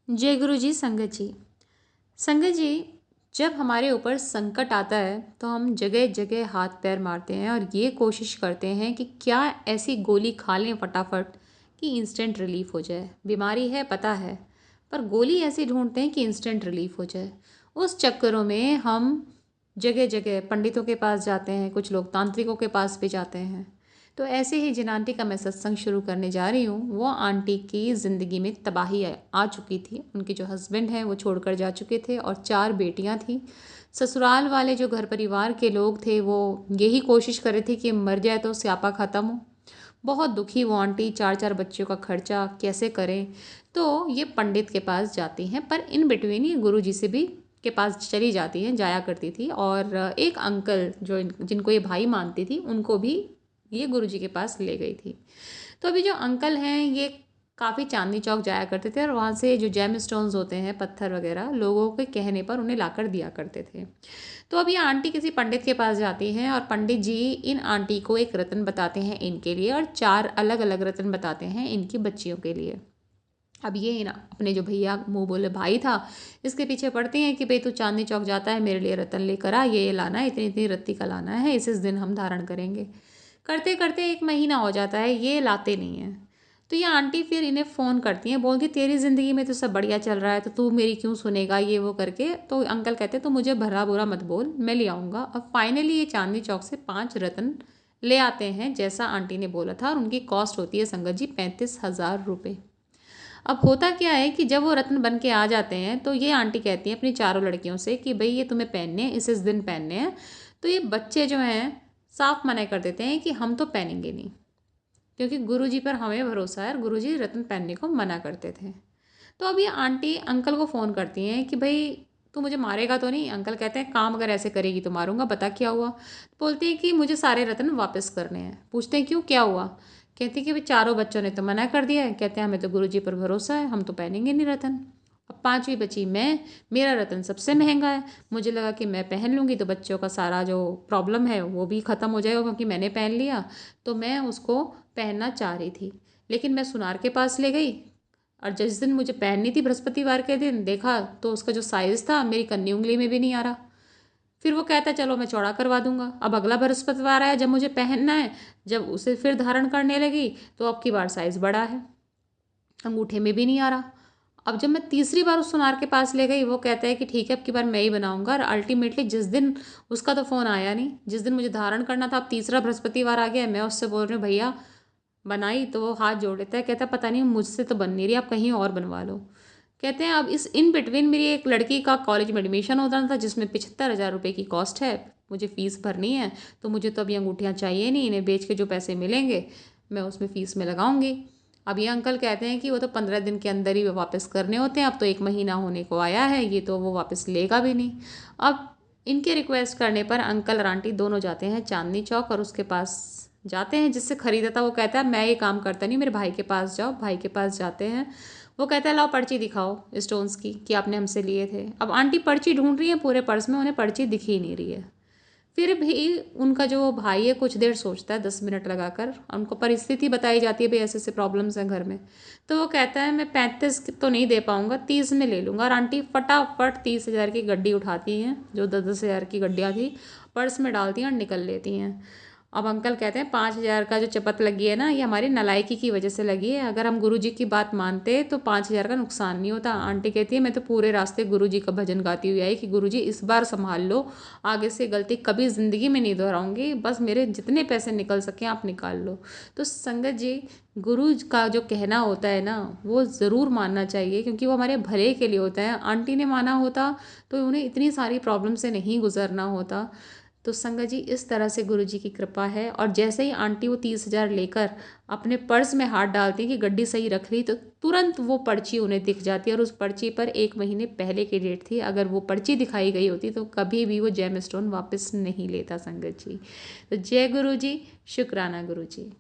जय गुरु जी। संगत जी, संगत जी, जब हमारे ऊपर संकट आता है तो हम जगह जगह हाथ पैर मारते हैं और ये कोशिश करते हैं कि क्या ऐसी गोली खा लें फटाफट कि इंस्टेंट रिलीफ हो जाए। बीमारी है पता है, पर गोली ऐसी ढूंढते हैं कि इंस्टेंट रिलीफ हो जाए। उस चक्करों में हम जगह जगह पंडितों के पास जाते हैं, कुछ लोग तांत्रिकों के पास भी जाते हैं। तो ऐसे ही जिन आंटी का मैं सत्संग शुरू करने जा रही हूँ, वो आंटी की ज़िंदगी में तबाही आ चुकी थी। उनके जो हस्बैंड हैं वो छोड़कर जा चुके थे और 4 बेटियाँ थीं। ससुराल वाले जो घर परिवार के लोग थे वो यही कोशिश कर रहे थे कि मर जाए तो स्यापा ख़त्म हो। बहुत दुखी वो आंटी, 4-4 बच्चों का खर्चा कैसे करें। तो ये पंडित के पास जाती हैं, पर इन बिटवीन ये गुरु जी से भी के पास चली जाती हैं, जाया करती थी। और एक अंकल जो जिनको ये भाई मानती थी, उनको भी ये गुरुजी के पास ले गई थी। तो अभी जो अंकल हैं ये काफ़ी चांदनी चौक जाया करते थे और वहाँ से जो जेम स्टोन्स होते हैं, पत्थर वगैरह, लोगों के कहने पर उन्हें लाकर दिया करते थे। तो अब ये आंटी किसी पंडित के पास जाती हैं और पंडित जी इन आंटी को एक रत्न बताते हैं इनके लिए और 4 अलग अलग रत्न बताते हैं इनकी बच्चियों के लिए। अब ये ना अपने जो भैया मुँह बोले भाई था, इसके पीछे पड़ती हैं कि भाई तू चांदनी चौक जाता है, मेरे लिए रत्न लेकर आ, ये लाना है, इतनी इतनी रत्ती का लाना है, इस दिन हम धारण करेंगे। करते करते 1 महीना हो जाता है, ये लाते नहीं हैं। तो ये आंटी फिर इन्हें फ़ोन करती हैं, बोलती तेरी ज़िंदगी में तो सब बढ़िया चल रहा है, तो तू मेरी क्यों सुनेगा, ये वो करके। तो अंकल कहते तो मुझे भला बुरा मत बोल, मैं ले आऊँगा। अब फाइनली ये चांदनी चौक से 5 रत्न ले आते हैं जैसा आंटी ने बोला था, और उनकी कॉस्ट होती है संगत जी 35,000 रुपये। अब होता क्या है कि जब वो रत्न बन के आ जाते हैं तो ये आंटी कहती हैं अपनी चारों लड़कियों से कि भाई ये तुम्हें पहनने हैं, इस दिन पहनने हैं। तो ये बच्चे जो हैं साफ मना कर देते हैं कि हम तो पहनेंगे नहीं, क्योंकि गुरुजी पर हमें भरोसा है और गुरुजी रत्न पहनने को मना करते थे। तो अब ये आंटी अंकल को फ़ोन करती हैं कि भाई तू मुझे मारेगा तो नहीं। अंकल कहते हैं काम अगर ऐसे करेगी तो मारूंगा, बता क्या हुआ। बोलती हैं कि मुझे सारे रत्न वापस करने हैं। पूछते हैं क्यों, क्या हुआ। कहती कि भाई चारों बच्चों ने तो मना कर दिया है, कहते हैं हमें तो गुरुजी पर भरोसा है, हम तो पहनेंगे नहीं रत्न। अब 5वीं बची मैं, मेरा रत्न सबसे महंगा है। मुझे लगा कि मैं पहन लूँगी तो बच्चों का सारा जो प्रॉब्लम है वो भी ख़त्म हो जाएगा, क्योंकि मैंने पहन लिया। तो मैं उसको पहनना चाह रही थी, लेकिन मैं सुनार के पास ले गई और जिस दिन मुझे पहननी थी बृहस्पतिवार के दिन, देखा तो उसका जो साइज़ था मेरी कन्नी उंगली में भी नहीं आ रहा। फिर वो कहता है चलो मैं चौड़ा करवा दूंगा। अब अगला बृहस्पतिवार आया जब मुझे पहनना है, जब उसे फिर धारण करने लगी तो अब की बार साइज़ बड़ा है, अंगूठे में भी नहीं आ रहा। अब जब मैं तीसरी बार उस सुनार के पास ले गई, वो कहता है कि ठीक है अब की बार मैं ही बनाऊंगा। और अल्टीमेटली जिस दिन, उसका तो फ़ोन आया नहीं, जिस दिन मुझे धारण करना था, अब तीसरा बृहस्पतिवार आ गया, मैं उससे बोल रही हूँ भैया बनाई, तो वो हाथ जोड़ लेता है, कहता है पता नहीं मुझसे तो बन नहीं रही, आप कहीं और बनवा लो। कहते हैं अब इस इन बिटवीन मेरी एक लड़की का कॉलेज में एडमिशन होना था जिसमें 75,000 रुपये की कॉस्ट है, मुझे फ़ीस भरनी है। तो मुझे तो अभी अंगूठियाँ चाहिए नहीं, इन्हें बेच के जो पैसे मिलेंगे मैं उसमें फ़ीस में लगाऊंगी। अब ये अंकल कहते हैं कि वो तो 15 दिन के अंदर ही वापस करने होते हैं, अब तो 1 महीना होने को आया है, ये तो वो वापस लेगा भी नहीं। अब इनके रिक्वेस्ट करने पर अंकल और आंटी दोनों जाते हैं चांदनी चौक और उसके पास जाते हैं जिससे खरीदा था। वो कहता है मैं ये काम करता नहीं, मेरे भाई के पास जाओ। भाई के पास जाते हैं, वो कहता है लाओ पर्ची दिखाओ स्टोन्स की कि आपने हमसे लिए थे। अब आंटी पर्ची ढूंढ रही है पूरे पर्स में, उन्हें पर्ची दिख ही नहीं रही है। फिर भी उनका जो भाई है कुछ देर सोचता है, 10 मिनट लगाकर। उनको परिस्थिति बताई जाती है भाई ऐसे ऐसे प्रॉब्लम्स हैं घर में। तो वो कहता है मैं 35 तो नहीं दे पाऊंगा, 30 में ले लूँगा। और आंटी फटाफट 30,000 की गड्डी उठाती हैं, जो 10-10 हज़ार की गड्डियाँ थी, पर्स में डालती हैं और निकल लेती हैं। अब अंकल कहते हैं 5,000 का जो चपत लगी है ना, ये हमारी नालायकी की वजह से लगी है। अगर हम गुरुजी की बात मानते तो 5,000 का नुकसान नहीं होता। आंटी कहती है मैं तो पूरे रास्ते गुरुजी का भजन गाती हुई आई कि गुरुजी इस बार संभाल लो, आगे से गलती कभी ज़िंदगी में नहीं दोहराऊंगी, बस मेरे जितने पैसे निकल सकें आप निकाल लो। तो संगत जी, गुरु का जो कहना होता है ना वो ज़रूर मानना चाहिए, क्योंकि वो हमारे भले के लिए होता है। आंटी ने माना होता तो उन्हें इतनी सारी प्रॉब्लम से नहीं गुजरना होता। तो संगत जी इस तरह से गुरु जी की कृपा है। और जैसे ही आंटी वो 30,000 लेकर अपने पर्स में हाथ डालती कि गड्डी सही रख ली, तो तुरंत वो पर्ची उन्हें दिख जाती है। और उस पर्ची पर 1 महीने पहले की डेट थी। अगर वो पर्ची दिखाई गई होती तो कभी भी वो जेम स्टोन वापस नहीं लेता संगत जी। तो जय गुरु जी, शुक्राना गुरु जी।